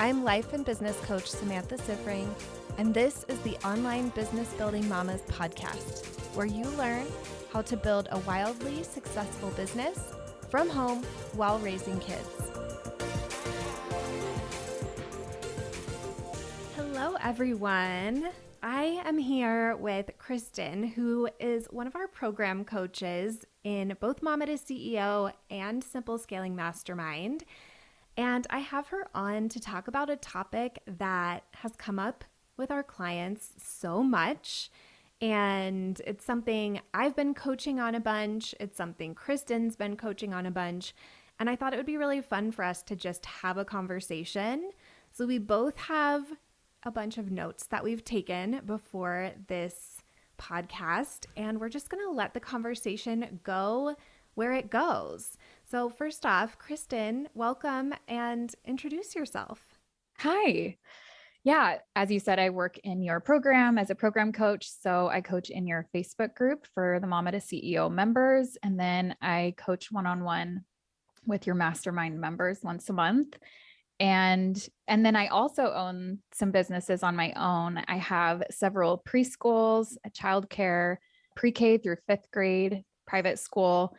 I'm life and business coach Samantha Sifring, and this is the Online Business Building Mamas podcast, where you learn how to build a wildly successful business from home while raising kids. Hello, everyone. I am here with Kristin, who is one of our program coaches in both Mama to CEO and Simple Scaling Mastermind. And I have her on to talk about a topic that has come up with our clients so much. And it's something I've been coaching on a bunch. It's something Kristin's been coaching on a bunch. And I thought it would be really fun for us to just have a conversation. So we both have a bunch of notes that we've taken before this podcast, and we're just going to let the conversation go where it goes. So first off, Kristin, welcome and introduce yourself. Hi. Yeah, as you said, I work in your program as a program coach. So I coach in your Facebook group for the Mama to CEO members, and then I coach one-on-one with your Mastermind members once a month. And then I also own some businesses on my own. I have several preschools, a childcare, pre-K through fifth grade, private school.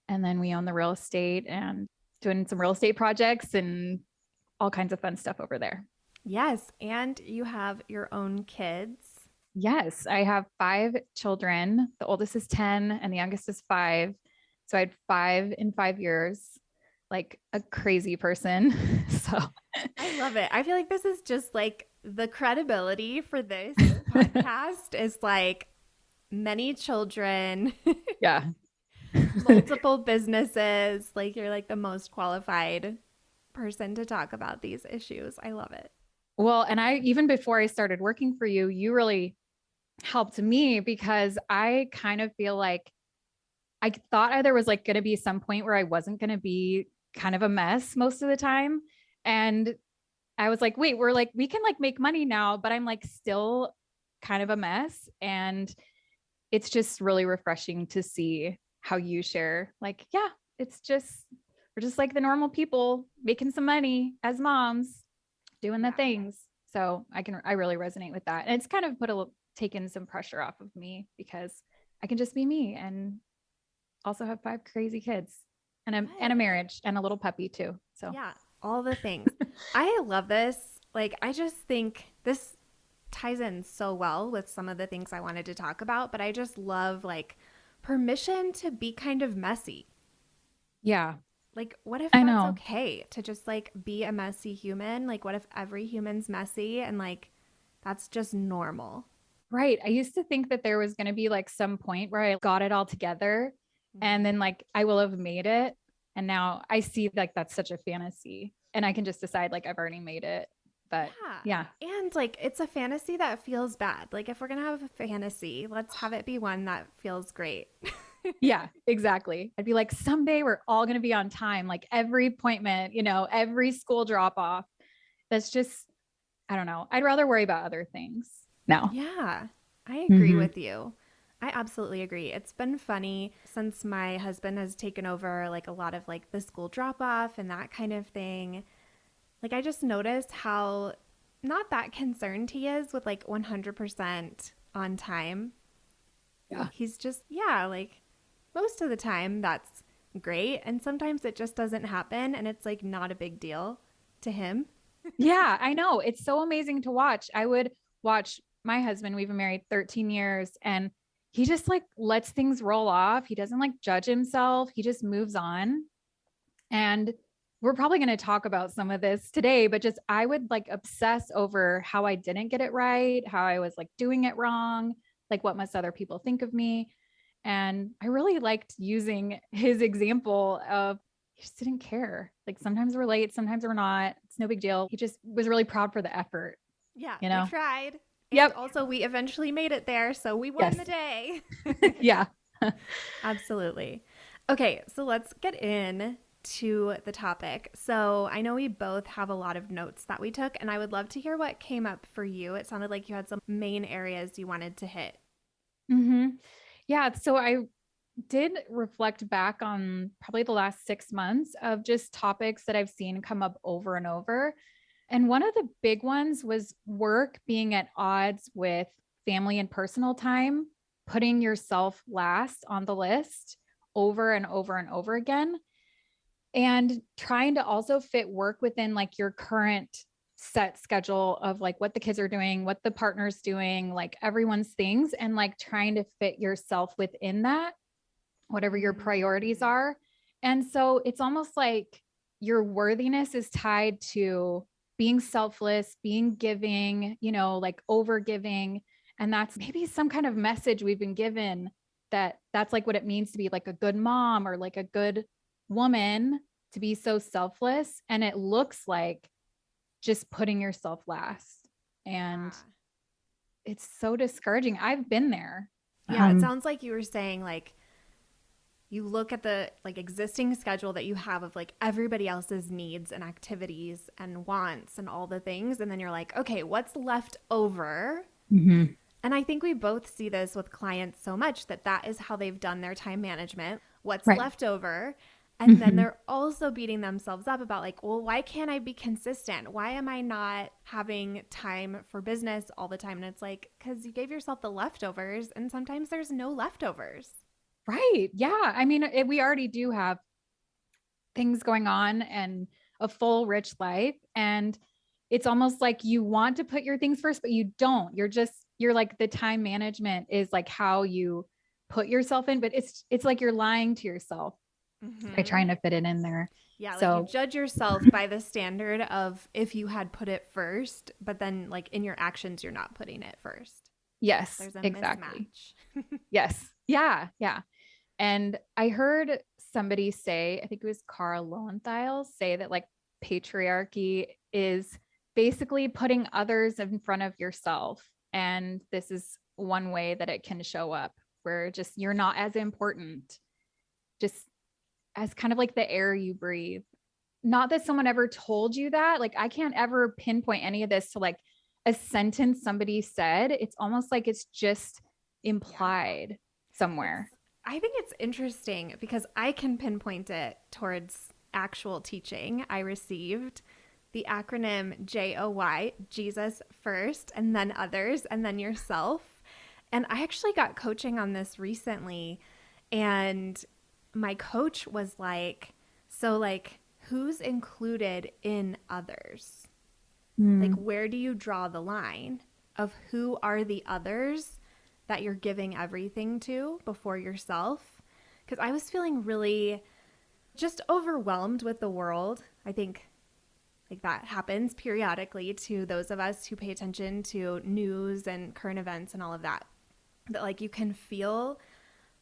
And then we own the real estate and doing some real estate projects and all kinds of fun stuff over there. Yes. And you have your own kids. Yes. I have 5 children. The oldest is 10 and the youngest is 5. So I had 5 in 5 years. Like a crazy person. So I love it. I feel like this is just like the credibility for this podcast is like many children. Yeah. Multiple businesses. Like you're like the most qualified person to talk about these issues. I love it. Well, and even before I started working for you, you really helped me because I kind of feel like I thought there was like going to be some point where I wasn't going to be kind of a mess most of the time. And I was like, wait, we can like make money now, but I'm like still kind of a mess. And it's just really refreshing to see how you share like, yeah, we're just like the normal people making some money as moms doing the things. So I really resonate with that. And it's kind of taken some pressure off of me because I can just be me and also have 5 crazy kids and a marriage and a little puppy too. So yeah, all the things. I love this. Like, I just think this ties in so well with some of the things I wanted to talk about, but I just love like permission to be kind of messy. Yeah. Like, what if that's okay to just like be a messy human? Like, what if every human's messy and like that's just normal? Right. I used to think that there was going to be like some point where I got it all together and then like I will have made it. And now I see like that's such a fantasy and I can just decide like I've already made it. But yeah. And like it's a fantasy that feels bad. Like if we're going to have a fantasy, let's have it be one that feels great. Yeah, exactly. I'd be like, someday we're all going to be on time. Like every appointment, every school drop off. That's just, I don't know. I'd rather worry about other things now. Yeah, I agree with you. I absolutely agree. It's been funny since my husband has taken over like a lot of like the school drop off and that kind of thing. Like I just noticed how not that concerned he is with like 100% on time. Yeah. He's just, like most of the time that's great. And sometimes it just doesn't happen and it's like not a big deal to him. Yeah, I know. It's so amazing to watch. I would watch my husband. We've been married 13 years and he just like lets things roll off. He doesn't like judge himself. He just moves on. And we're probably going to talk about some of this today, but just, I would like obsess over how I didn't get it right, how I was like doing it wrong, like what must other people think of me. And I really liked using his example of he just didn't care. Like sometimes we're late, sometimes we're not. It's no big deal. He just was really proud for the effort. Yeah, we tried. Yep. And also we eventually made it there. So we won the day. Yeah. Absolutely. Okay. So let's get in to the topic. So I know we both have a lot of notes that we took and I would love to hear what came up for you. It sounded like you had some main areas you wanted to hit. Yeah. So I did reflect back on probably the last 6 months of just topics that I've seen come up over and over. And one of the big ones was work being at odds with family and personal time, putting yourself last on the list over and over and over again, and trying to also fit work within like your current set schedule of like what the kids are doing, what the partner's doing, like everyone's things, and like trying to fit yourself within that, whatever your priorities are. And so it's almost like your worthiness is tied to being selfless, being giving, like over giving. And that's maybe some kind of message we've been given that that's like what it means to be like a good mom or like a good woman, to be so selfless. And it looks like just putting yourself last. And it's so discouraging. I've been there. Yeah, it sounds like you were saying like you look at the like existing schedule that you have of like everybody else's needs and activities and wants and all the things, and then you're like, okay, what's left over? Mm-hmm. And I think we both see this with clients so much that is how they've done their time management, what's Right. left over. And then they're also beating themselves up about like, well, why can't I be consistent? Why am I not having time for business all the time? And it's like, because you gave yourself the leftovers, and sometimes there's no leftovers. Right. Yeah. I mean, we already do have things going on and a full, rich life. And it's almost like you want to put your things first, but you don't. You're like the time management is like how you put yourself in, but it's like you're lying to yourself by trying to fit it in there. Yeah, like you So judge yourself by the standard of if you had put it first, but then like in your actions, you're not putting it first. yes, There's a exactly. mismatch. Yes. Yeah. Yeah. And I heard somebody say, I think it was Carl Lowenthal, say that like patriarchy is basically putting others in front of yourself. And this is one way that it can show up, where just you're not as important, just as kind of like the air you breathe. Not that someone ever told you that. Like, I can't ever pinpoint any of this to like a sentence somebody said. It's almost like it's just implied somewhere. I think it's interesting because I can pinpoint it towards actual teaching I received. The acronym JOY, Jesus first, and then others, and then yourself. And I actually got coaching on this recently. And my coach was like, so, like, who's included in others? Like, where do you draw the line of who are the others that you're giving everything to before yourself? Because I was feeling really just overwhelmed with the world. I think like that happens periodically to those of us who pay attention to news and current events and all of that. That like you can feel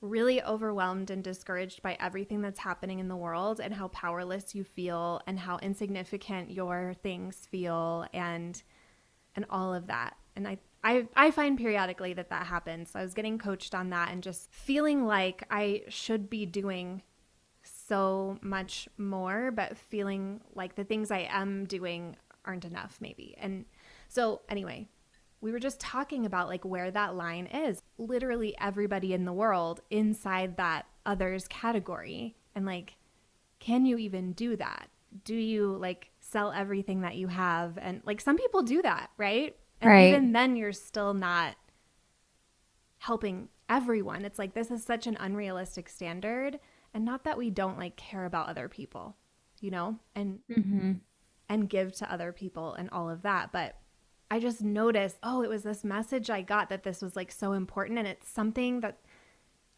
really overwhelmed and discouraged by everything that's happening in the world and how powerless you feel and how insignificant your things feel and all of that. And I find periodically that happens. So I was getting coached on that and just feeling like I should be doing so much more, but feeling like the things I am doing aren't enough maybe. And so anyway, we were just talking about like where that line is. Literally everybody in the world inside that others category. And like, can you even do that? Do you like sell everything that you have? And like some people do that, right? And Right. even then you're still not helping everyone. It's like this is such an unrealistic standard. And not that we don't like care about other people, and and give to other people and all of that. But I just noticed, oh, it was this message I got that this was like so important, and it's something that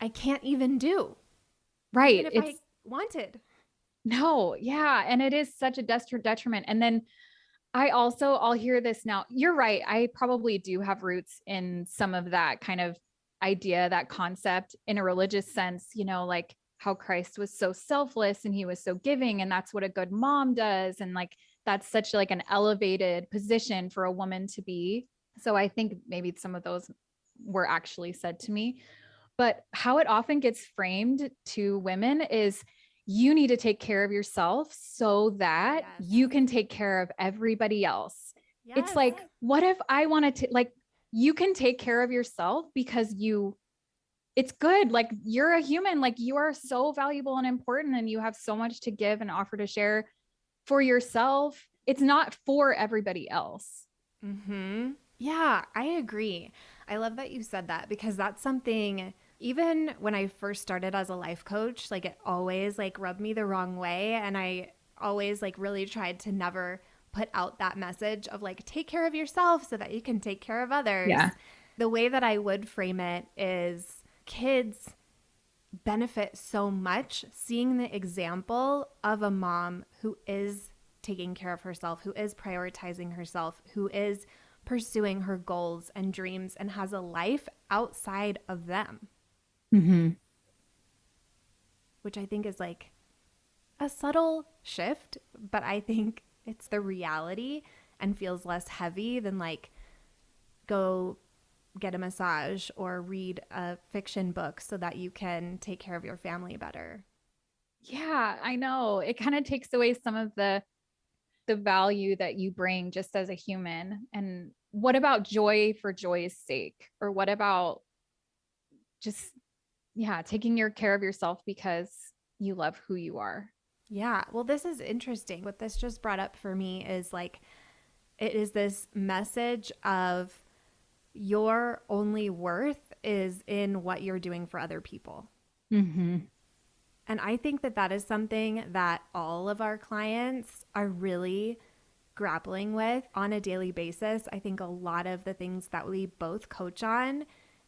I can't even do. Right. Even if I wanted. No, yeah. And it is such a detriment. And then I'll hear this now. You're right. I probably do have roots in some of that kind of idea, that concept in a religious sense, like how Christ was so selfless and he was so giving, and that's what a good mom does. And like, that's such like an elevated position for a woman to be. So I think maybe some of those were actually said to me, but how it often gets framed to women is you need to take care of yourself so that you can take care of everybody else. Yes. It's like, what if I wanted to, like, you can take care of yourself because it's good. Like you're a human, like you are so valuable and important and you have so much to give and offer to share for yourself. it's not for everybody else. Mm-hmm. Yeah, I agree. I love that you said that because that's something, even when I first started as a life coach, like it always like rubbed me the wrong way. And I always like really tried to never put out that message of like, take care of yourself so that you can take care of others. Yeah. The way that I would frame it is kids benefit so much seeing the example of a mom who is taking care of herself, who is prioritizing herself, who is pursuing her goals and dreams and has a life outside of them, Mm-hmm. which I think is like a subtle shift, but I think it's the reality and feels less heavy than like go get a massage or read a fiction book so that you can take care of your family better. Yeah, I know. It kind of takes away some of the value that you bring just as a human. And what about joy for joy's sake? Or what about just, yeah, taking your care of yourself because you love who you are? Yeah, well, this is interesting. What this just brought up for me is like, it is this message of your only worth is in what you're doing for other people. Mm-hmm. And I think that that is something that all of our clients are really grappling with on a daily basis. I think a lot of the things that we both coach on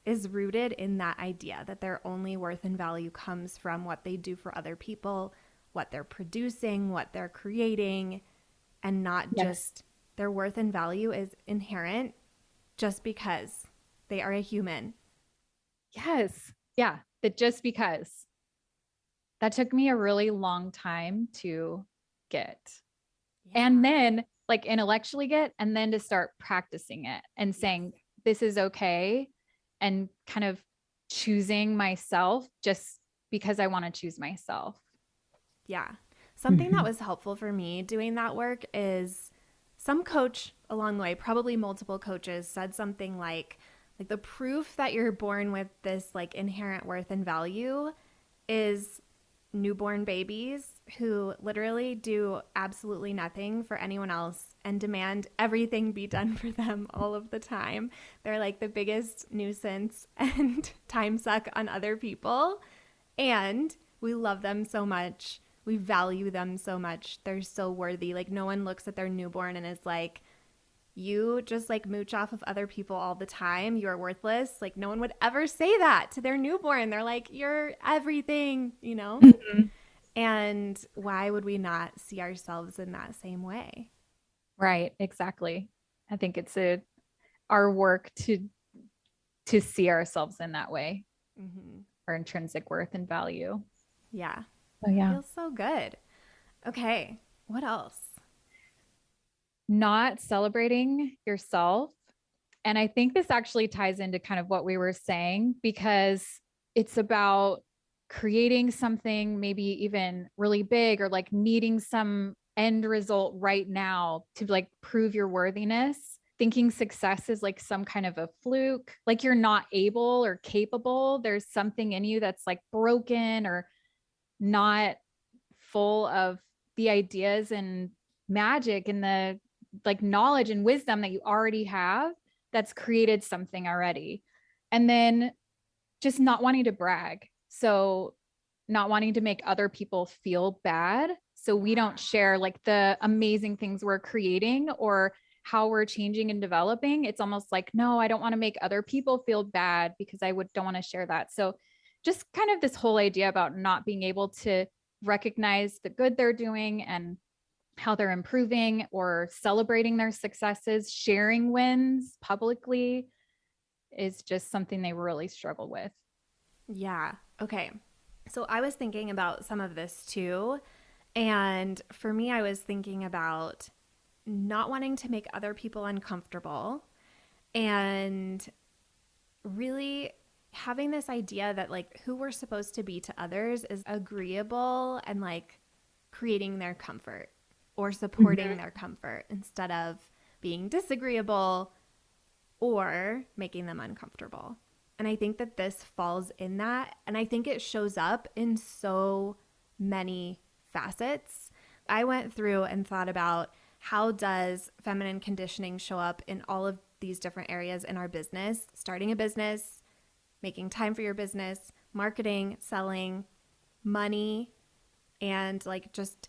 is rooted in that idea that their only worth and value comes from what they do for other people, what they're producing, what they're creating, and not Yes. just their worth and value is inherent just because they are a human. Yes. Yeah. That just because that took me a really long time to get. And Yeah. then like intellectually get, and then to start practicing it and Yes. saying, this is okay. And kind of choosing myself just because I want to choose myself. Yeah. Something that Mm-hmm. was helpful for me doing that work is some coach along the way, probably multiple coaches, said something like the proof that you're born with this like inherent worth and value is newborn babies who literally do absolutely nothing for anyone else and demand everything be done for them all of the time. They're like the biggest nuisance and time suck on other people. And we love them so much. We value them so much. They're so worthy. Like, no one looks at their newborn and is like, you just like mooch off of other people all the time. You're worthless. Like, no one would ever say that to their newborn. They're like, you're everything, you know? Mm-hmm. And why would we not see ourselves in that same way? Right. Exactly. I think it's our work to see ourselves in that way, Mm-hmm. our intrinsic worth and value. Yeah. Oh That yeah. feels so good. Okay. What else? Not celebrating yourself. And I think this actually ties into kind of what we were saying because it's about creating something maybe even really big or like needing some end result right now to like prove your worthiness. Thinking success is like some kind of a fluke, like you're not able or capable. There's something in you that's like broken or not full of the ideas and magic and the like knowledge and wisdom that you already have that's created something already. And then just not wanting to brag. So not wanting to make other people feel bad. So we don't share like the amazing things we're creating or how we're changing and developing. It's almost like, no, I don't want to make other people feel bad because don't want to share that. So just kind of this whole idea about not being able to recognize the good they're doing and how they're improving or celebrating their successes, sharing wins publicly is just something they really struggle with. Yeah. Okay. So I was thinking about some of this too. And for me, I was thinking about not wanting to make other people uncomfortable and really having this idea that like who we're supposed to be to others is agreeable and like creating their comfort or supporting Mm-hmm. their comfort instead of being disagreeable or making them uncomfortable. And I think that this falls in that. And I think it shows up in so many facets. I went through and thought about how does feminine conditioning show up in all of these different areas in our business? Starting a business, making time for your business, marketing, selling, money, and like just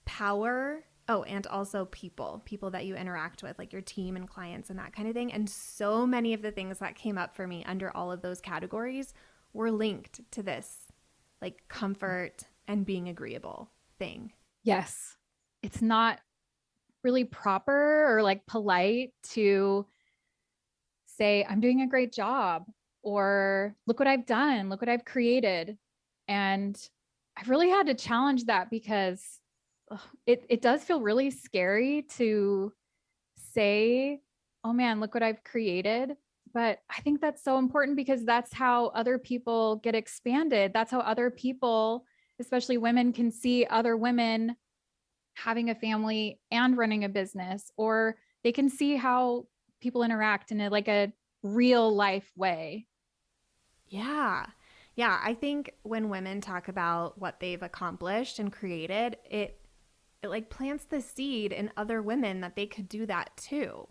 power. Oh, and also people that you interact with, like your team and clients and that kind of thing. And so many of the things that came up for me under all of those categories were linked to this, like comfort and being agreeable thing. Yes. It's not really proper or like polite to say, I'm doing a great job, or look what I've done, look what I've created. And I've really had to challenge that because it does feel really scary to say, oh man, look what I've created. But I think that's so important because that's how other people get expanded. That's how other people, especially women, can see other women having a family and running a business, or they can see how people interact in a real life way. Yeah. Yeah. I think when women talk about what they've accomplished and created, it like plants the seed in other women that they could do that too.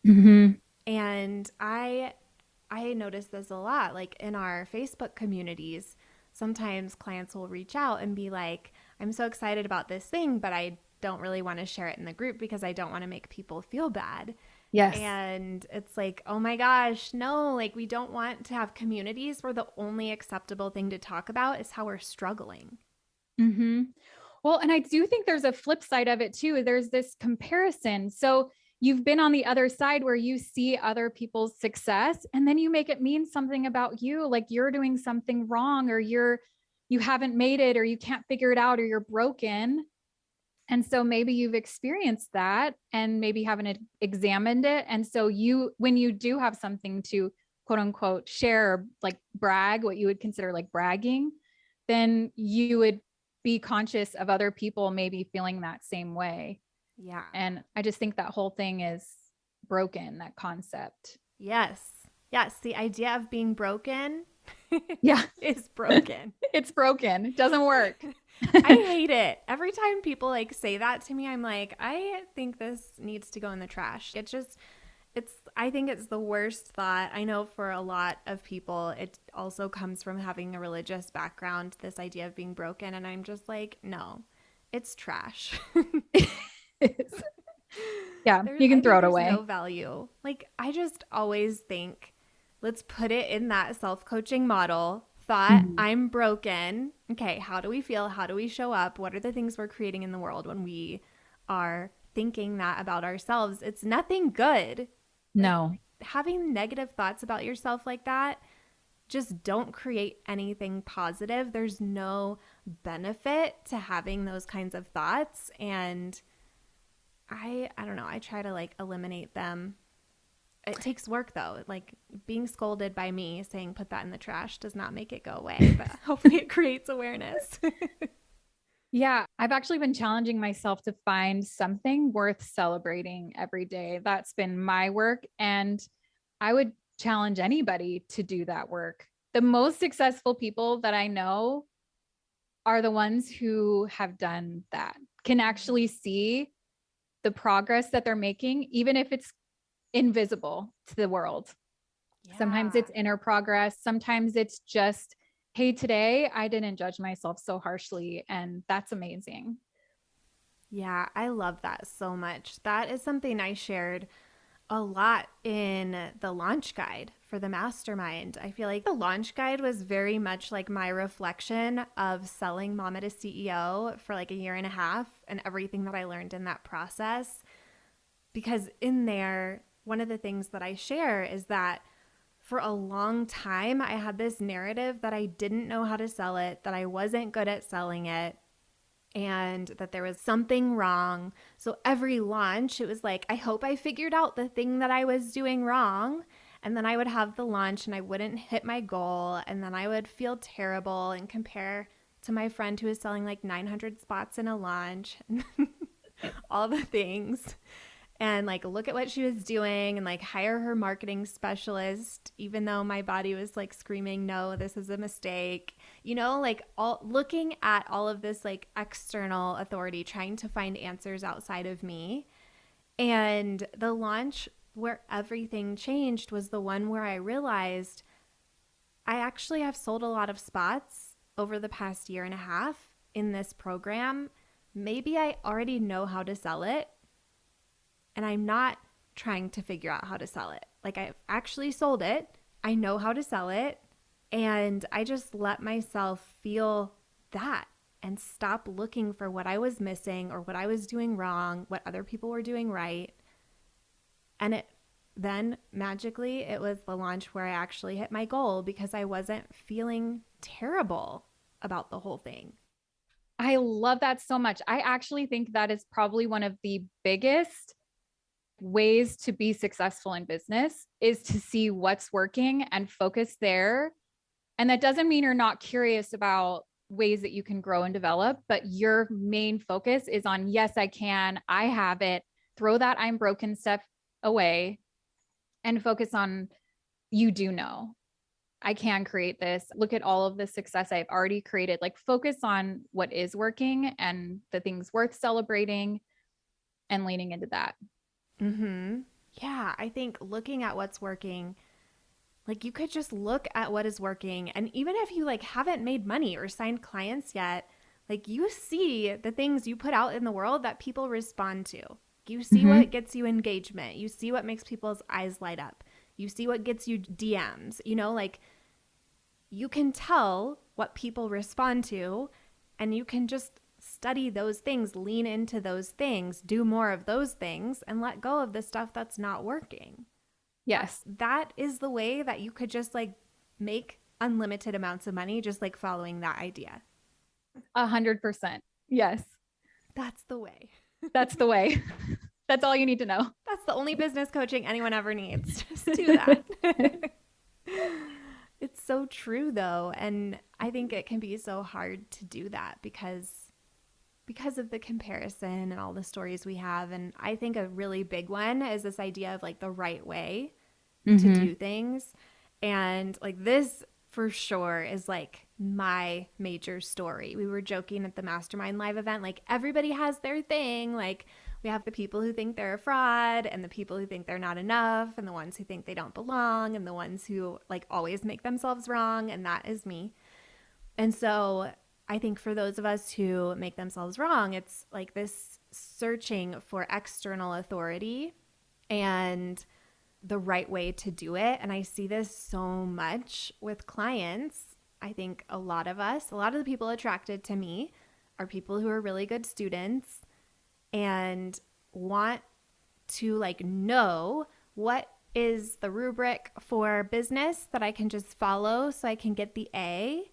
Mm-hmm. And I notice this a lot, like in our Facebook communities. Sometimes clients will reach out and be like, I'm so excited about this thing, but I don't really want to share it in the group because I don't want to make people feel bad. Yes. And it's like, oh my gosh, no, like we don't want to have communities where the only acceptable thing to talk about is how we're struggling. Mm-hmm. Well, and I do think there's a flip side of it too. There's this comparison. So you've been on the other side where you see other people's success and then you make it mean something about you, like you're doing something wrong, or you haven't made it, or you can't figure it out, or you're broken. And so maybe you've experienced that and maybe haven't examined it. And so when you do have something to quote unquote share, or like brag, what you would consider like bragging, then you would be conscious of other people maybe feeling that same way. Yeah. And I just think that whole thing is broken, that concept. Yes. Yes. The idea of being broken Yeah, is broken. it's broken. It doesn't work. I hate it. Every time people like say that to me, I'm like, I think this needs to go in the trash. I think it's the worst thought. I know for a lot of people, it also comes from having a religious background, this idea of being broken. And I'm just like, no, it's trash. Yeah, you can throw it There's away. no value. Like, I just always think, let's put it in that self coaching model. Thought, Mhm. I'm broken. Okay, how do we feel? How do we show up? What are the things we're creating in the world when we are thinking that about ourselves? It's nothing good. Like, No. having negative thoughts about yourself like that just don't create anything positive. There's no benefit to having those kinds of thoughts. And I don't know, I try to like eliminate them. It takes work though. Like being scolded by me saying put that in the trash does not make it go away, but hopefully it creates awareness. Yeah, I've actually been challenging myself to find something worth celebrating every day. That's been my work. And I would challenge anybody to do that work. The most successful people that I know are the ones who have done that, can actually see the progress that they're making, even if it's invisible to the world. Sometimes Yeah. it's inner progress. Sometimes it's just, hey, today I didn't judge myself so harshly. And that's amazing. Yeah, I love that so much. That is something I shared a lot in the launch guide for the mastermind. I feel like the launch guide was very much like my reflection of selling Mama to CEO for like a year and a half and everything that I learned in that process. Because in there, one of the things that I share is that for a long time, I had this narrative that I didn't know how to sell it, that I wasn't good at selling it, and that there was something wrong. So every launch, it was like, I hope I figured out the thing that I was doing wrong. And then I would have the launch and I wouldn't hit my goal. And then I would feel terrible and compare to my friend who was selling like 900 spots in a launch, all the things. and like look at what she was doing and like hire her marketing specialist, even though my body was like screaming, no, this is a mistake. Like all looking at all of this like external authority, trying to find answers outside of me. And the launch where everything changed was the one where I realized I actually have sold a lot of spots over the past year and a half in this program. Maybe I already know how to sell it, and I'm not trying to figure out how to sell it. Like, I've actually sold it, I know how to sell it, and I just let myself feel that and stop looking for what I was missing or what I was doing wrong, what other people were doing right. And then magically it was the launch where I actually hit my goal because I wasn't feeling terrible about the whole thing. I love that so much. I actually think that is probably one of the biggest ways to be successful in business is to see what's working and focus there. And that doesn't mean you're not curious about ways that you can grow and develop, but your main focus is on, yes, I can, I have it. Throw that I'm broken stuff away and focus on, you do know I can create this. Look at all of the success I've already created. Like focus on what is working and the things worth celebrating and leaning into that. Yeah, I think looking at what's working, like you could just look at what is working, and even if you like haven't made money or signed clients yet, like you see the things you put out in the world that people respond to. You see what gets you engagement. You see what makes people's eyes light up. You see what gets you DMs. Like you can tell what people respond to, and you can just study those things, lean into those things, do more of those things, and let go of the stuff that's not working. Yes. That is the way that you could just like make unlimited amounts of money, just like following that idea. 100%. Yes. That's the way. That's the way. That's all you need to know. That's the only business coaching anyone ever needs. Just do that. It's so true though. And I think it can be so hard to do that because of the comparison and all the stories we have. And I think a really big one is this idea of like the right way to do things. And like this for sure is like my major story. We were joking at the Mastermind live event, like everybody has their thing. Like we have the people who think they're a fraud and the people who think they're not enough and the ones who think they don't belong and the ones who like always make themselves wrong. And that is me. And so I think for those of us who make themselves wrong, it's like this searching for external authority and the right way to do it. And I see this so much with clients. I think a lot of the people attracted to me are people who are really good students and want to like know what is the rubric for business that I can just follow so I can get the A.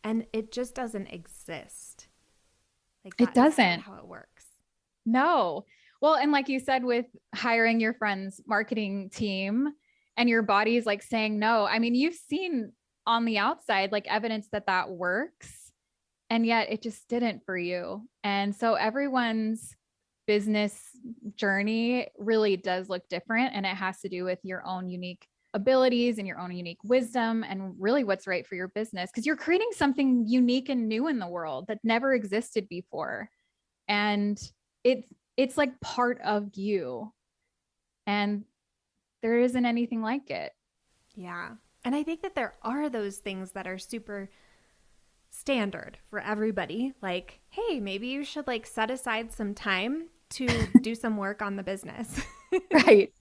And it just doesn't exist. Like it doesn't. How it works. No. Well, and like you said, with hiring your friend's marketing team and your body's like saying no, I mean, you've seen on the outside, like evidence that that works, and yet it just didn't for you. And so everyone's business journey really does look different. And it has to do with your own unique abilities and your own unique wisdom and really what's right for your business. Because you're creating something unique and new in the world that never existed before. And it's like part of you. And there isn't anything like it. Yeah. And I think that there are those things that are super standard for everybody. Like, hey, maybe you should like set aside some time to do some work on the business. Right.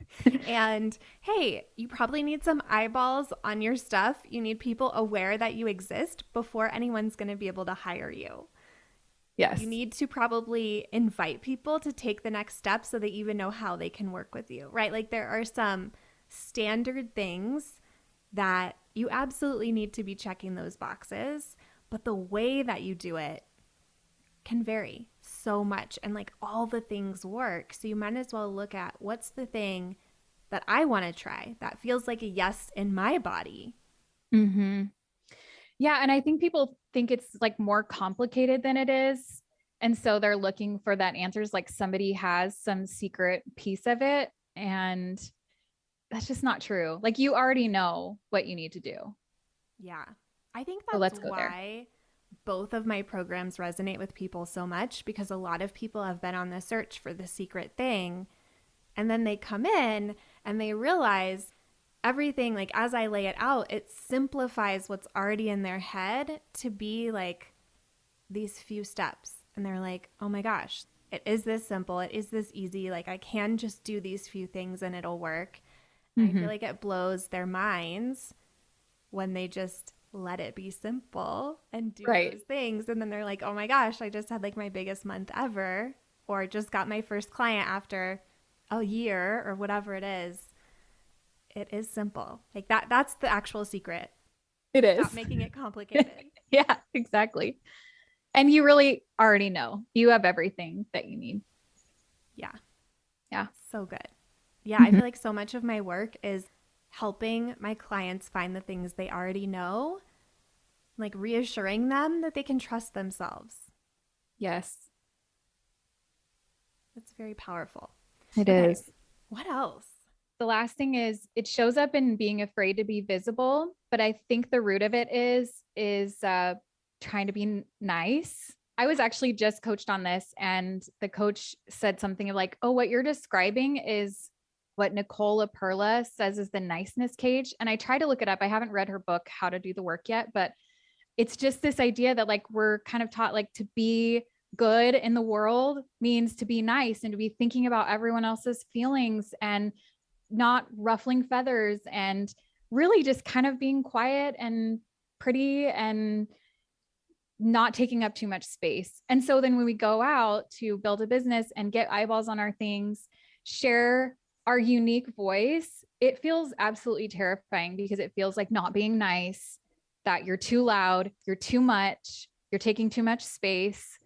And hey, you probably need some eyeballs on your stuff. You need people aware that you exist before anyone's going to be able to hire you. Yes. You need to probably invite people to take the next step so they even know how they can work with you, right? Like there are some standard things that you absolutely need to be checking those boxes, but the way that you do it can vary so much, and like all the things work. So you might as well look at what's the thing that I want to try that feels like a yes in my body. Mm-hmm. Yeah. And I think people think it's like more complicated than it is. And so they're looking for that answers, like somebody has some secret piece of it. And that's just not true. Like you already know what you need to do. Yeah. I think So that's let's go there. why both of my programs resonate with people so much, because a lot of people have been on the search for the secret thing. And then they come in and they realize everything, like as I lay it out, it simplifies what's already in their head to be like these few steps. And they're like, oh my gosh, it is this simple. It is this easy. Like I can just do these few things and it'll work. And I feel Mm-hmm. like it blows their minds when they just let it be simple and do Right. those things. And then they're like, oh my gosh, I just had like my biggest month ever, or just got my first client after a year or whatever it is. It is simple. Like that's the actual secret. It Stop is. making it complicated. Yeah, exactly. And you really already know you have everything that you need. Yeah. Yeah. So good. Yeah, I Mm-hmm. feel like so much of my work is helping my clients find the things they already know, like reassuring them that they can trust themselves. Yes, It's very powerful. it Okay, is. what else? The last thing is it shows up in being afraid to be visible, but I think the root of it is trying to be nice. I was actually just coached on this, and the coach said something like, "Oh, what you're describing is what Nicola Perla says is the niceness cage." And I tried to look it up. I haven't read her book, How to Do the Work, yet, but it's just this idea that like we're kind of taught like to be good in the world means to be nice and to be thinking about everyone else's feelings and not ruffling feathers and really just kind of being quiet and pretty and not taking up too much space. And so then when we go out to build a business and get eyeballs on our things, share our unique voice, it feels absolutely terrifying because it feels like not being nice, that you're too loud, you're too much, you're taking too much space.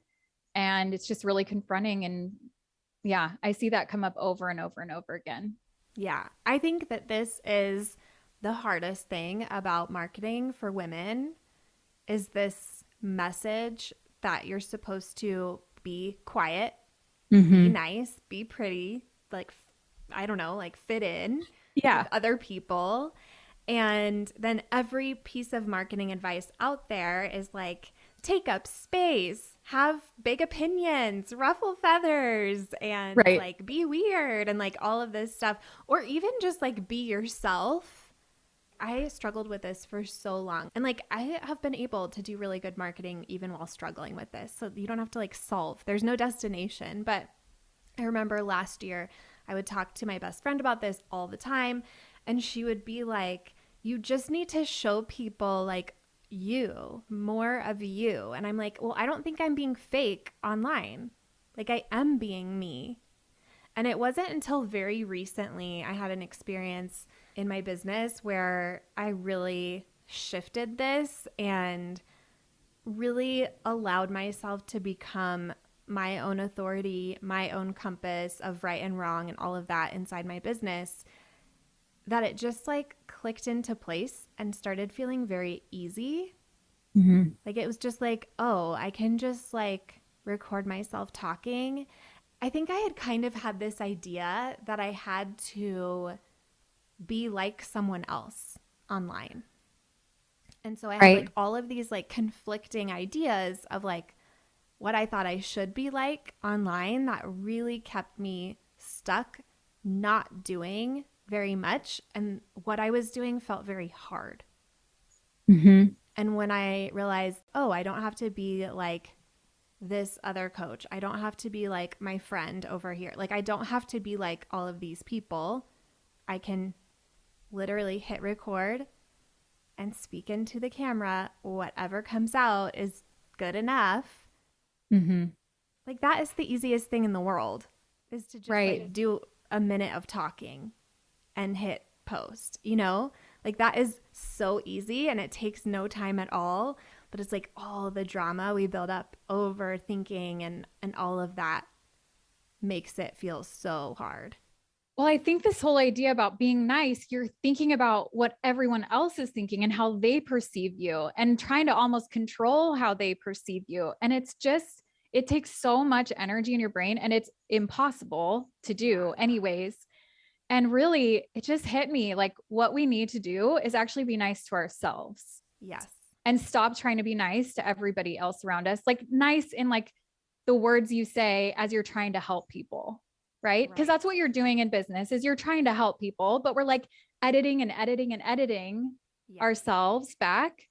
And it's just really confronting. And yeah, I see that come up over and over and over again. Yeah, I think that this is the hardest thing about marketing for women is this message that you're supposed to be quiet, be Mm-hmm. nice, be pretty, like I don't know, like fit in with Yeah. other people. And then every piece of marketing advice out there is like, take up space, have big opinions, ruffle feathers, and Right. like be weird and like all of this stuff, or even just like be yourself. I struggled with this for so long. And like I have been able to do really good marketing even while struggling with this. So you don't have to like solve, there's no destination. But I remember last year, I would talk to my best friend about this all the time. And she would be like, you just need to show people like you, more of you. And I'm like, well, I don't think I'm being fake online. Like I am being me. And it wasn't until very recently I had an experience in my business where I really shifted this and really allowed myself to become my own authority, my own compass of right and wrong and all of that inside my business, that it just like clicked into place and started feeling very easy. Mm-hmm. Like it was just like, oh, I can just like record myself talking. I think I had kind of had this idea that I had to be like someone else online. And so I had Right. like all of these like conflicting ideas of like what I thought I should be like online that really kept me stuck, not doing very much. And what I was doing felt very hard. Mm-hmm. And when I realized, oh, I don't have to be like this other coach, I don't have to be like my friend over here, like I don't have to be like all of these people. I can literally hit record and speak into the camera. Whatever comes out is good enough. Mm-hmm. Like that is the easiest thing in the world, is to just Right. like do a minute of talking and hit post, you know? Like that is so easy and it takes no time at all, but it's like all the drama we build up, overthinking and all of that makes it feel so hard. Well, I think this whole idea about being nice, you're thinking about what everyone else is thinking and how they perceive you and trying to almost control how they perceive you. And it's just, it takes so much energy in your brain and it's impossible to do anyways. And really, it just hit me like what we need to do is actually be nice to ourselves. Yes. And stop trying to be nice to everybody else around us. Like nice in like the words you say as you're trying to help people, right? Because that's what you're doing in business is you're trying to help people, but we're like editing and editing and editing ourselves back.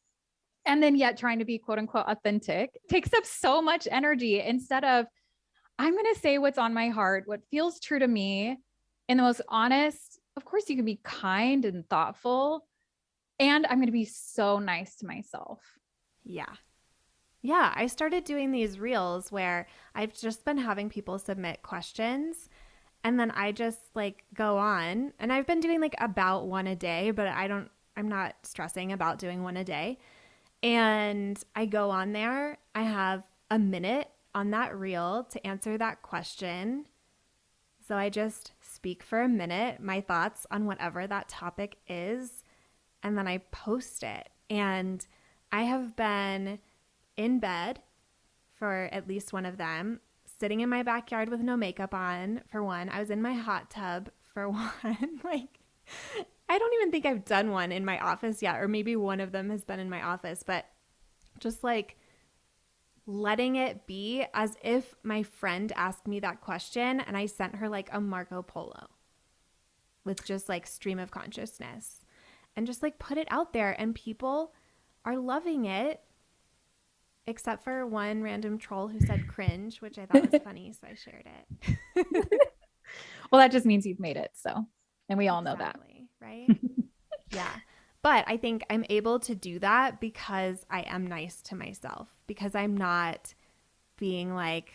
And then yet trying to be quote unquote authentic takes up so much energy instead of I'm going to say what's on my heart, what feels true to me in the most honest. Of course, you can be kind and thoughtful. And I'm going to be so nice to myself. Yeah. Yeah. I started doing these reels where I've just been having people submit questions and then I just like go on and I've been doing like about one a day, but I'm not stressing about doing one a day. And I go on there. I have a minute on that reel to answer that question. So I just speak for a minute, my thoughts on whatever that topic is, and then I post it. And I have been in bed for at least one of them, sitting in my backyard with no makeup on, for one. I was in my hot tub for one. Like, I don't even think I've done one in my office yet, or maybe one of them has been in my office, but just like letting it be as if my friend asked me that question and I sent her like a Marco Polo with just like stream of consciousness and just like put it out there and people are loving it except for one random troll who said cringe, which I thought was funny, so I shared it. Well, that just means you've made it. So, and we all know that. Right? Yeah. But I think I'm able to do that because I am nice to myself, because I'm not being like,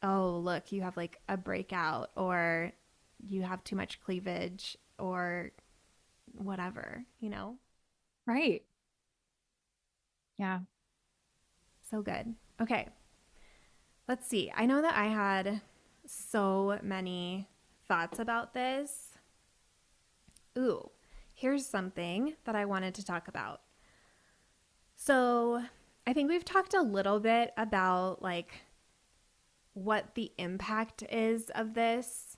oh, look, you have like a breakout or you have too much cleavage or whatever, you know? Right. Yeah. So good. Okay. Let's see. I know that I had so many thoughts about this. Ooh, here's something that I wanted to talk about. So I think we've talked a little bit about like what the impact is of this.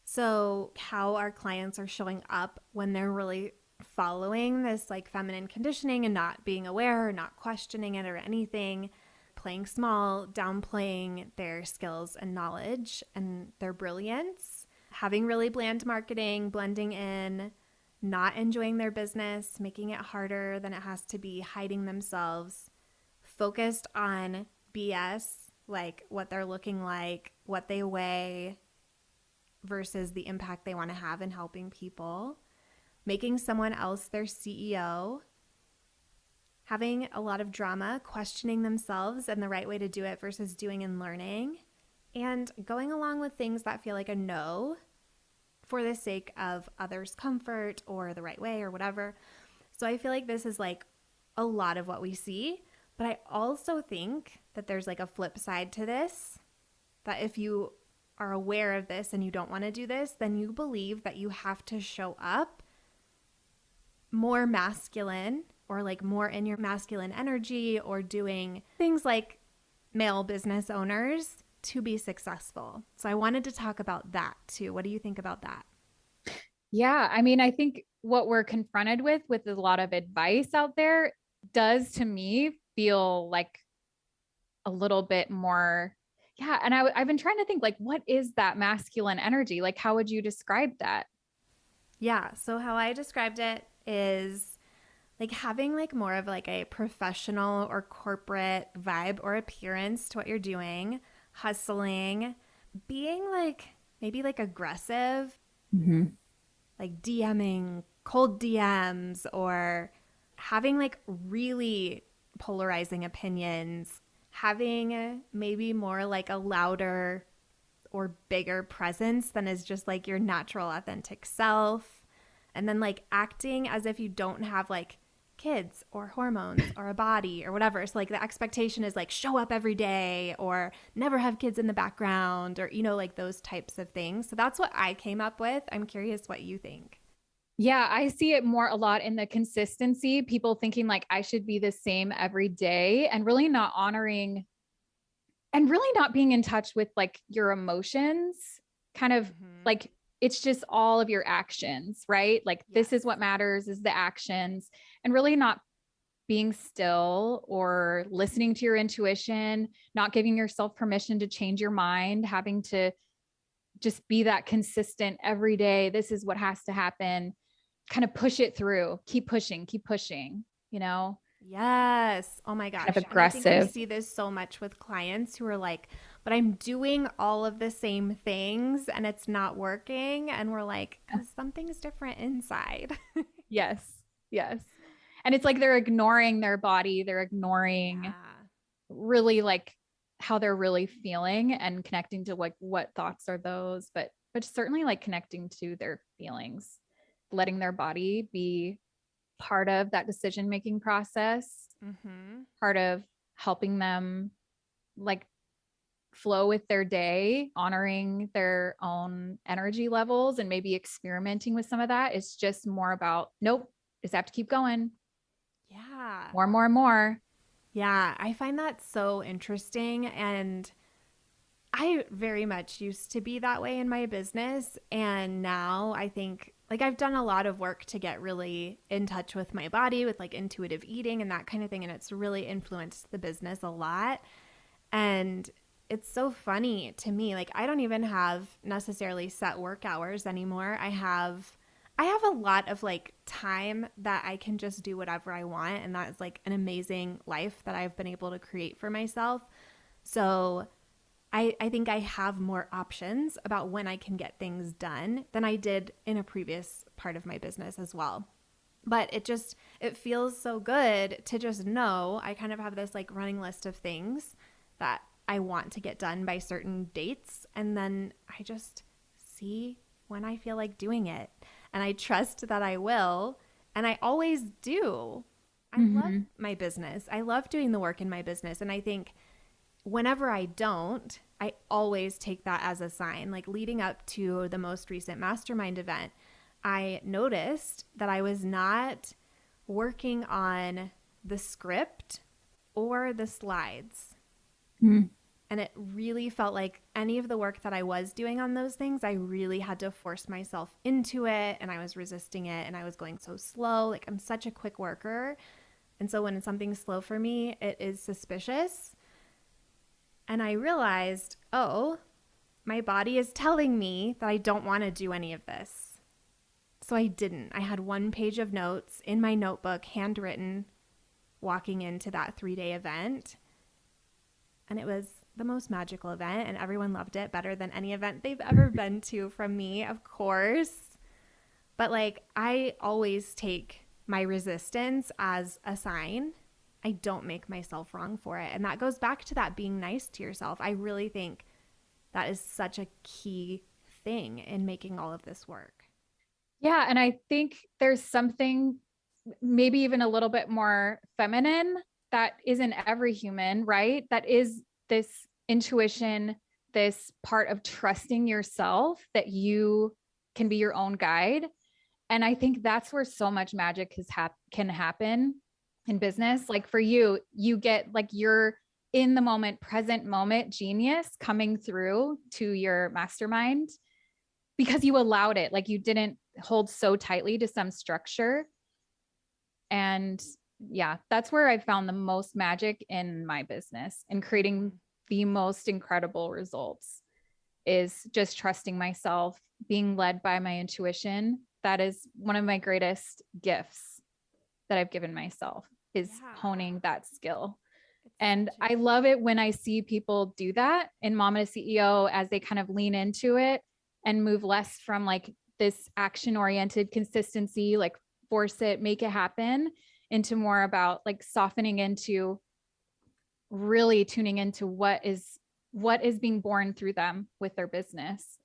So how our clients are showing up when they're really following this like feminine conditioning and not being aware or not questioning it or anything, playing small, downplaying their skills and knowledge and their brilliance, having really bland marketing, blending in, not enjoying their business, making it harder than it has to be, hiding themselves, focused on BS, like what they're looking like, what they weigh versus the impact they want to have in helping people, making someone else their CEO, having a lot of drama, questioning themselves and the right way to do it versus doing and learning, and going along with things that feel like a no for the sake of others' comfort or the right way or whatever. So I feel like this is like a lot of what we see, but I also think that there's like a flip side to this, that if you are aware of this and you don't want to do this, then you believe that you have to show up more masculine or like more in your masculine energy or doing things like male business owners to be successful. So I wanted to talk about that too. What do you think about that? Yeah. I mean, I think what we're confronted with a lot of advice out there does to me feel like a little bit more. Yeah. And I've been trying to think like, what is that masculine energy? Like, how would you describe that? Yeah. So how I described it is like having like more of like a professional or corporate vibe or appearance to what you're doing, hustling, being like maybe like aggressive, like DMing, cold DMs, or having like really polarizing opinions, having maybe more like a louder or bigger presence than is just like your natural authentic self, and then like acting as if you don't have like kids or hormones or a body or whatever. So like the expectation is like show up every day or never have kids in the background or, you know, like those types of things. So that's what I came up with. I'm curious what you think. Yeah, I see it more a lot in the consistency, people thinking like I should be the same every day and really not honoring and really not being in touch with like your emotions, kind of Mm-hmm. like it's just all of your actions, right? Like this Yes. is what matters is the actions, and really not being still or listening to your intuition, not giving yourself permission to change your mind, having to just be that consistent every day. This is what has to happen. Kind of push it through, keep pushing, you know, Yes. Oh my kind of gosh. And I think I aggressive. see this so much with clients who are like, but I'm doing all of the same things and it's not working. And we're like, because something's different inside. Yes. Yes. And it's like they're ignoring their body, they're ignoring Yeah. really like how they're really feeling and connecting to like what thoughts are those, but certainly like connecting to their feelings, letting their body be part of that decision making process, Mm-hmm. part of helping them like flow with their day, honoring their own energy levels and maybe experimenting with some of that. It's just more about nope, just have to keep going, Yeah. more and more and more. Yeah. I find that so interesting. And I very much used to be that way in my business. And now I think like I've done a lot of work to get really in touch with my body, with like intuitive eating and that kind of thing. And it's really influenced the business a lot. And it's so funny to me. Like I don't even have necessarily set work hours anymore. I have a lot of like time that I can just do whatever I want, and that is like an amazing life that I've been able to create for myself. So I think I have more options about when I can get things done than I did in a previous part of my business as well. But it feels so good to just know I kind of have this like running list of things that I want to get done by certain dates, and then I just see when I feel like doing it. And I trust that I will, and I always do. I love Mm-hmm. my business. I love doing the work in my business, and I think whenever I don't, I always take that as a sign. Like leading up to the most recent mastermind event, I noticed that I was not working on the script or the slides. Mm-hmm. And it really felt like any of the work that I was doing on those things, I really had to force myself into it, and I was resisting it, and I was going so slow. Like I'm such a quick worker. And so when something's slow for me, it is suspicious. And I realized, oh, my body is telling me that I don't want to do any of this. So I didn't. I had one page of notes in my notebook, handwritten, walking into that 3-day event. And it was the most magical event, and everyone loved it better than any event they've ever been to from me, of course. But like, I always take my resistance as a sign. I don't make myself wrong for it. And that goes back to that being nice to yourself. I really think that is such a key thing in making all of this work. Yeah. And I think there's something maybe even a little bit more feminine that isn't every human, right? That is this intuition, this part of trusting yourself that you can be your own guide. And I think that's where so much magic can happen in business. Like for you, you get like your in the moment, present moment genius coming through to your mastermind because you allowed it. Like you didn't hold so tightly to some structure. And yeah, that's where I found the most magic in my business and creating Mm-hmm. the most incredible results is just trusting myself, being led by my intuition. That is one of my greatest gifts that I've given myself is Yeah. honing that skill. It's And such a I love it when I see people do that in Mama to CEO as they kind of lean into it and move less from like this action oriented consistency, like force it, make it happen, into more about like softening into really tuning into what is being born through them with their business.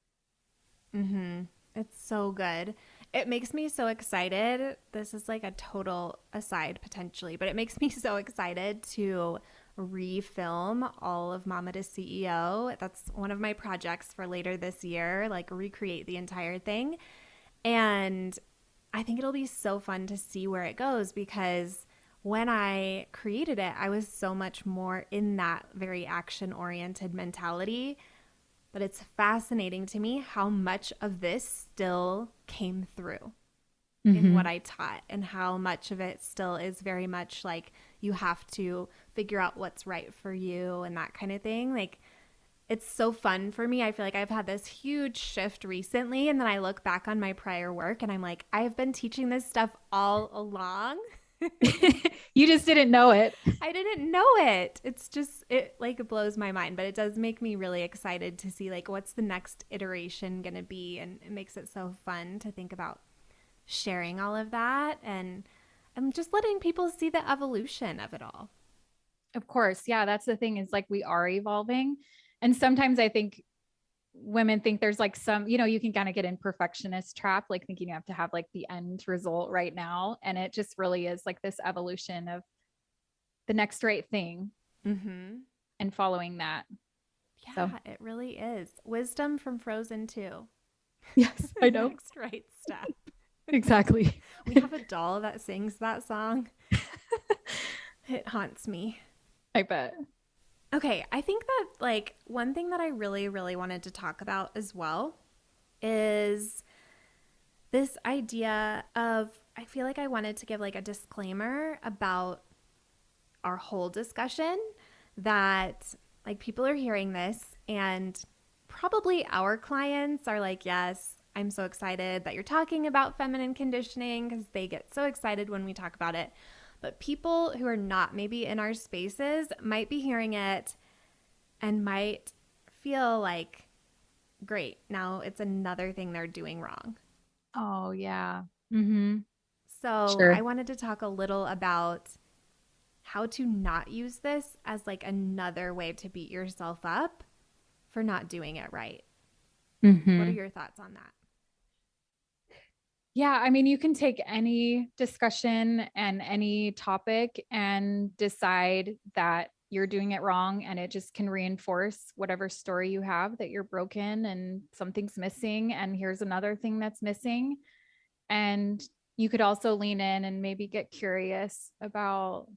Mm-hmm. It's so good. It makes me so excited. This is like a total aside potentially, but it makes me so excited to refilm all of Mama to CEO. That's one of my projects for later this year, like recreate the entire thing. And I think it'll be so fun to see where it goes because when I created it, I was so much more in that very action oriented mentality. But it's fascinating to me how much of this still came through in what I taught, and how much of it still is very much like you have to figure out what's right for you and that kind of thing. Like, it's so fun for me. I feel like I've had this huge shift recently, and then I look back on my prior work and I'm like, I've been teaching this stuff all along. You just didn't know it. I didn't know it. It's just, it like it blows my mind, but it does make me really excited to see like what's the next iteration going to be. And it makes it so fun to think about sharing all of that, and just letting people see the evolution of it all. Of course. Yeah. That's the thing, is like we are evolving. And sometimes I think women think there's like some, you can kind of get in perfectionist trap, like thinking you have to have like the end result right now. And it just really is like this evolution of the next right thing and following that. Yeah, so. It really is. Wisdom from Frozen 2. Yes, I know. Next right step. Exactly. We have a doll that sings that song. It haunts me. I bet. Okay, I think that like one thing that I really, really wanted to talk about as well is this idea of, I feel like I wanted to give like a disclaimer about our whole discussion, that like people are hearing this and probably our clients are like, yes, I'm so excited that you're talking about feminine conditioning, because they get so excited when we talk about it. But people who are not maybe in our spaces might be hearing it and might feel like, great, now it's another thing they're doing wrong. Oh, yeah. So sure. I wanted to talk a little about how to not use this as like another way to beat yourself up for not doing it right. What are your thoughts on that? Yeah, I mean, you can take any discussion and any topic and decide that you're doing it wrong, and it just can reinforce whatever story you have, that you're broken and something's missing, and here's another thing that's missing. And you could also lean in and maybe get curious about,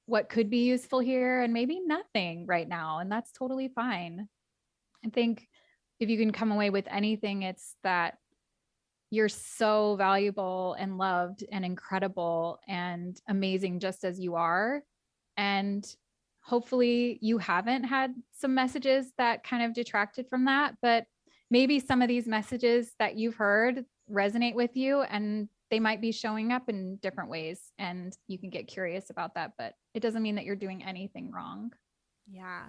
what could be useful here, and maybe nothing right now, and that's totally fine. I think if you can come away with anything, it's that you're so valuable and loved and incredible and amazing just as you are. And hopefully you haven't had some messages that kind of detracted from that, but maybe some of these messages that you've heard resonate with you, and they might be showing up in different ways, and you can get curious about that, but it doesn't mean that you're doing anything wrong. Yeah,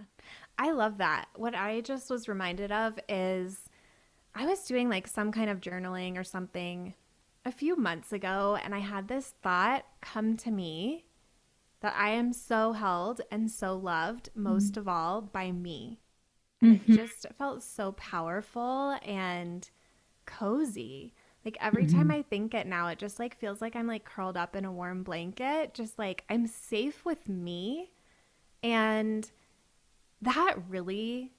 I love that. What I just was reminded of is I was doing like some kind of journaling or something a few months ago, and I had this thought come to me that I am so held and so loved, most of all by me. And it just felt so powerful and cozy. Like every time I think it now, it just like feels like I'm like curled up in a warm blanket, just like I'm safe with me. And that really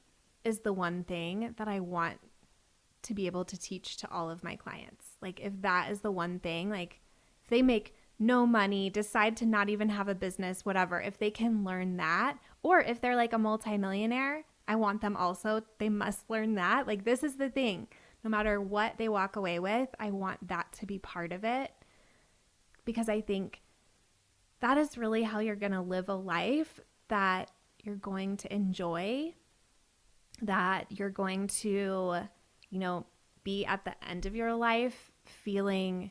is the one thing that I want to be able to teach to all of my clients. Like if that is the one thing, like if they make no money, decide to not even have a business, whatever, if they can learn that, or if they're like a multimillionaire, I want them also, they must learn that. Like this is the thing. No matter what they walk away with, I want that to be part of it, because I think that is really how you're going to live a life that you're going to enjoy, that you're going to, be at the end of your life feeling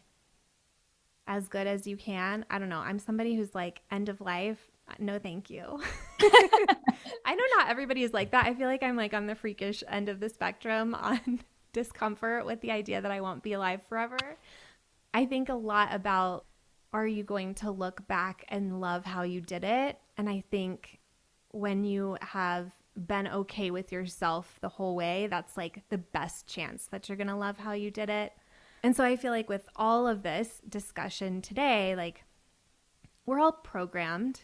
as good as you can. I don't know. I'm somebody who's like, end of life, no thank you. I know not everybody is like that. I feel like I'm like on the freakish end of the spectrum on discomfort with the idea that I won't be alive forever. I think a lot about, are you going to look back and love how you did it? And I think when you have been okay with yourself the whole way, that's like the best chance that you're going to love how you did it. And so I feel like with all of this discussion today, like we're all programmed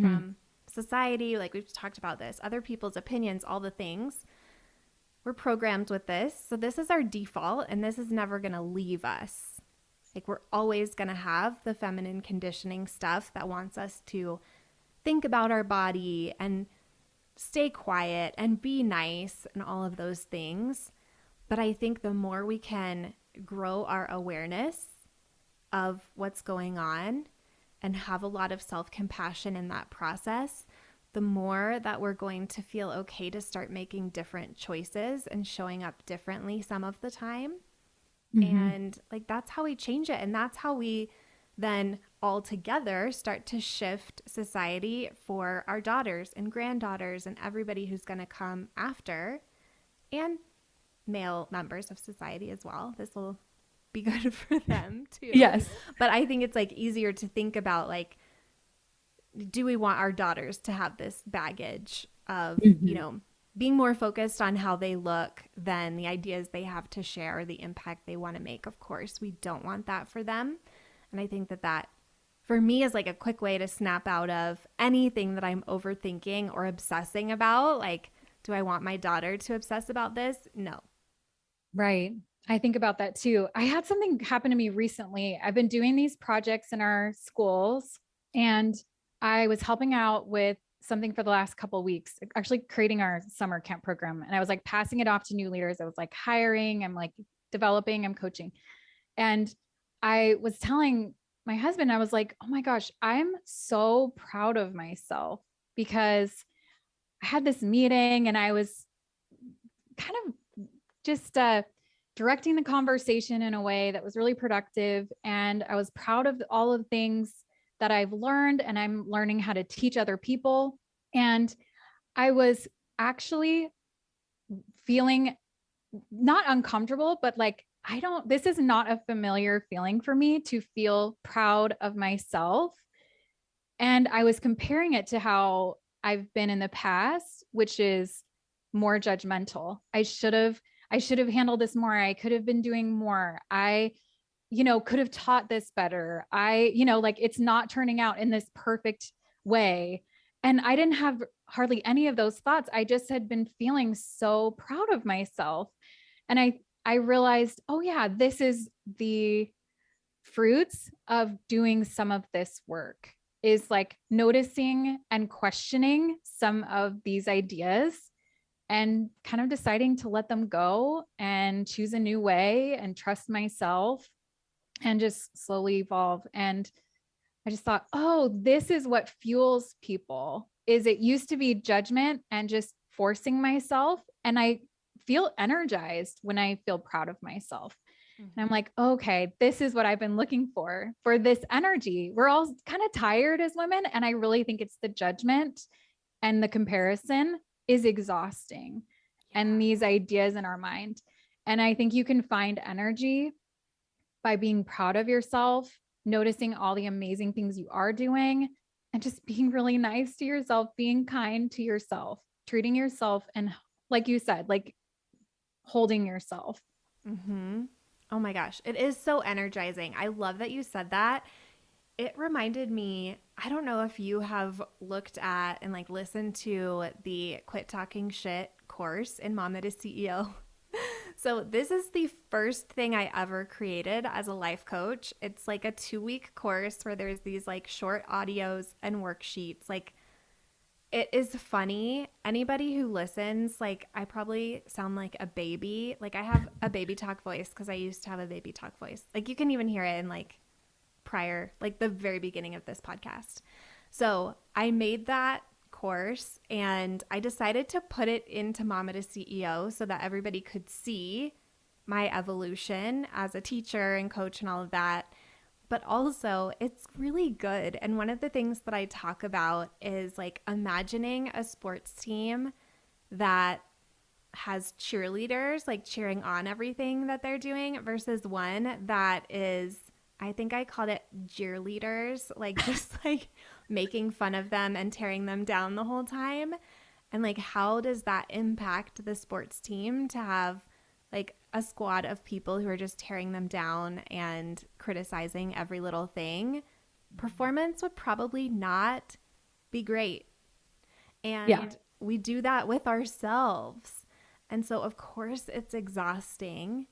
from society, like we've talked about this, other people's opinions, all the things. We're programmed with this. So this is our default, and this is never going to leave us. Like we're always going to have the feminine conditioning stuff that wants us to think about our body and stay quiet and be nice and all of those things. But I think the more we can grow our awareness of what's going on and have a lot of self-compassion in that process, the more that we're going to feel okay to start making different choices and showing up differently some of the time. Mm-hmm. And like that's how we change it. And that's how we then all together start to shift society for our daughters and granddaughters and everybody who's going to come after, and male members of society as well. This will be good for them too. Yes. But I think it's like easier to think about like, do we want our daughters to have this baggage of, you Mm-hmm. know, being more focused on how they look than the ideas they have to share or the impact they want to make? Of course, we don't want that for them. And I think that for me is like a quick way to snap out of anything that I'm overthinking or obsessing about. Like, do I want my daughter to obsess about this? No. Right. I think about that too. I had something happen to me recently. I've been doing these projects in our schools, and I was helping out with something for the last couple of weeks, actually creating our summer camp program. And I was like passing it off to new leaders. I was like hiring, I'm like developing, I'm coaching. And I was telling my husband, I was like, oh my gosh, I'm so proud of myself because I had this meeting and I was kind of just directing the conversation in a way that was really productive. And I was proud of all of the things that I've learned, and I'm learning how to teach other people. And I was actually feeling not uncomfortable, but like, this is not a familiar feeling for me to feel proud of myself. And I was comparing it to how I've been in the past, which is more judgmental. I should have handled this more. I could have been doing more. I could have taught this better. Like it's not turning out in this perfect way. And I didn't have hardly any of those thoughts. I just had been feeling so proud of myself. And I realized, oh yeah, this is the fruits of doing some of this work, is like noticing and questioning some of these ideas and kind of deciding to let them go and choose a new way and trust myself and just slowly evolve. And I just thought, oh, this is what fuels people. Is it used to be judgment and just forcing myself. And I feel energized when I feel proud of myself. And I'm like, okay, this is what I've been looking for this energy. We're all kind of tired as women. And I really think it's the judgment and the comparison is exhausting, and these ideas in our mind. And I think you can find energy by being proud of yourself, noticing all the amazing things you are doing, and just being really nice to yourself, being kind to yourself, treating yourself, and like you said, like holding yourself. Mm-hmm. Oh my gosh, it is so energizing. I love that you said that. It reminded me, I don't know if you have looked at and like listened to the Quit Talking Shit course in Mama to CEO. So this is the first thing I ever created as a life coach. It's like a 2-week course where there's these like short audios and worksheets. Like it is funny. Anybody who listens, like I probably sound like a baby. Like I have a baby talk voice because I used to have a baby talk voice. Like you can even hear it in like like the very beginning of this podcast. So I made that course and I decided to put it into Mama to CEO so that everybody could see my evolution as a teacher and coach and all of that. But also, it's really good. And one of the things that I talk about is like imagining a sports team that has cheerleaders like cheering on everything that they're doing versus one that is, I think I called it cheerleaders, like just like making fun of them and tearing them down the whole time. And like, how does that impact the sports team to have like a squad of people who are just tearing them down and criticizing every little thing? Performance would probably not be great. Yeah. And we do that with ourselves. And so, of course, it's exhausting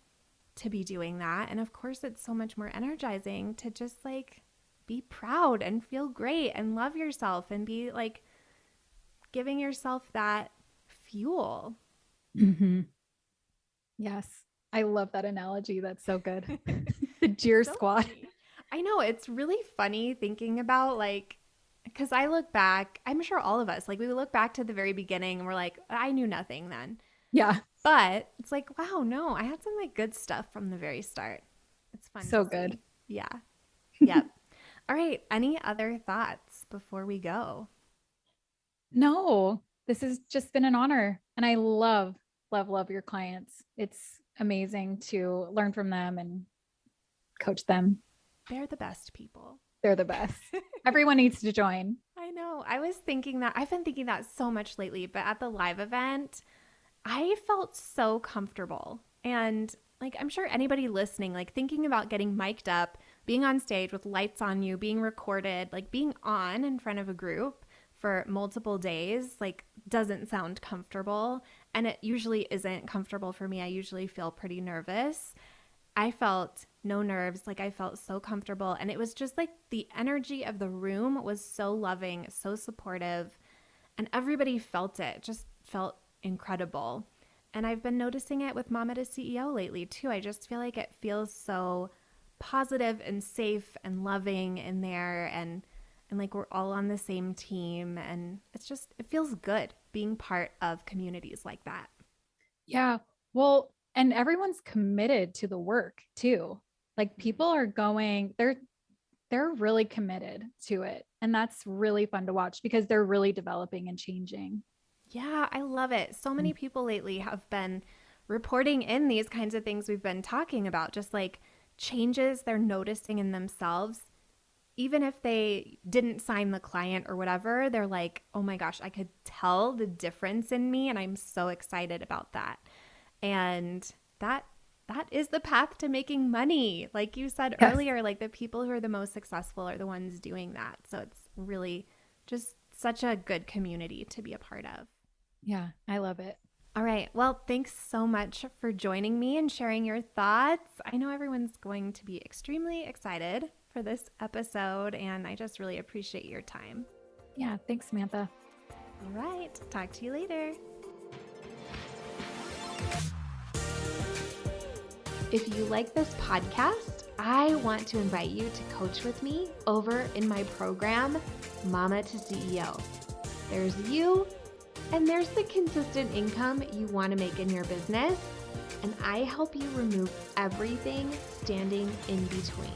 to be doing that. And of course, it's so much more energizing to just like be proud and feel great and love yourself and be like giving yourself that fuel. Mm-hmm. Yes. I love that analogy. That's so good. The Jeer So squad. funny. I know, it's really funny thinking about like, because I look back, I'm sure all of us, like we look back to the very beginning and we're like, I knew nothing then. Yeah. But it's like, wow, no, I had some like good stuff from the very start. It's fun So to good. see. Yeah. Yep. All right. Any other thoughts before we go? No, this has just been an honor. And I love, love, love your clients. It's amazing to learn from them and coach them. They're the best people. They're the best. Everyone needs to join. I know. I was thinking that, I've been thinking that so much lately, but at the live event, I felt so comfortable. And like, I'm sure anybody listening, like thinking about getting mic'd up, being on stage with lights on you, being recorded, like being on in front of a group for multiple days, like doesn't sound comfortable. And it usually isn't comfortable for me. I usually feel pretty nervous. I felt no nerves. Like I felt so comfortable. And it was just like the energy of the room was so loving, so supportive. And everybody felt it, just felt incredible. And I've been noticing it with Mama to CEO lately too. I just feel like it feels so positive and safe and loving in there, and like we're all on the same team, and it's just, it feels good being part of communities like that. Yeah. Well, and everyone's committed to the work too. Like people are going, they're really committed to it. And that's really fun to watch because they're really developing and changing. Yeah, I love it. So many people lately have been reporting in these kinds of things we've been talking about, just like changes they're noticing in themselves. Even if they didn't sign the client or whatever, they're like, oh my gosh, I could tell the difference in me. And I'm so excited about that. And that is the path to making money. Like you said Yes. earlier, like the people who are the most successful are the ones doing that. So it's really just such a good community to be a part of. Yeah. I love it. All right. Well, thanks so much for joining me and sharing your thoughts. I know everyone's going to be extremely excited for this episode, and I just really appreciate your time. Yeah. Thanks, Samantha. All right. Talk to you later. If you like this podcast, I want to invite you to coach with me over in my program, Mama to CEO. There's you, and there's the consistent income you want to make in your business, and I help you remove everything standing in between.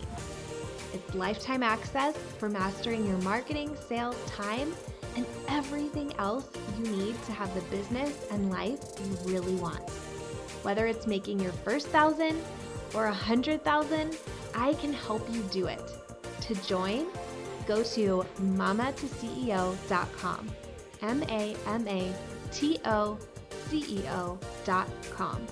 It's lifetime access for mastering your marketing, sales, time, and everything else you need to have the business and life you really want. Whether it's making your first 1,000 or 100,000, I can help you do it. To join, go to mamatoceo.com. mamatoceo.com.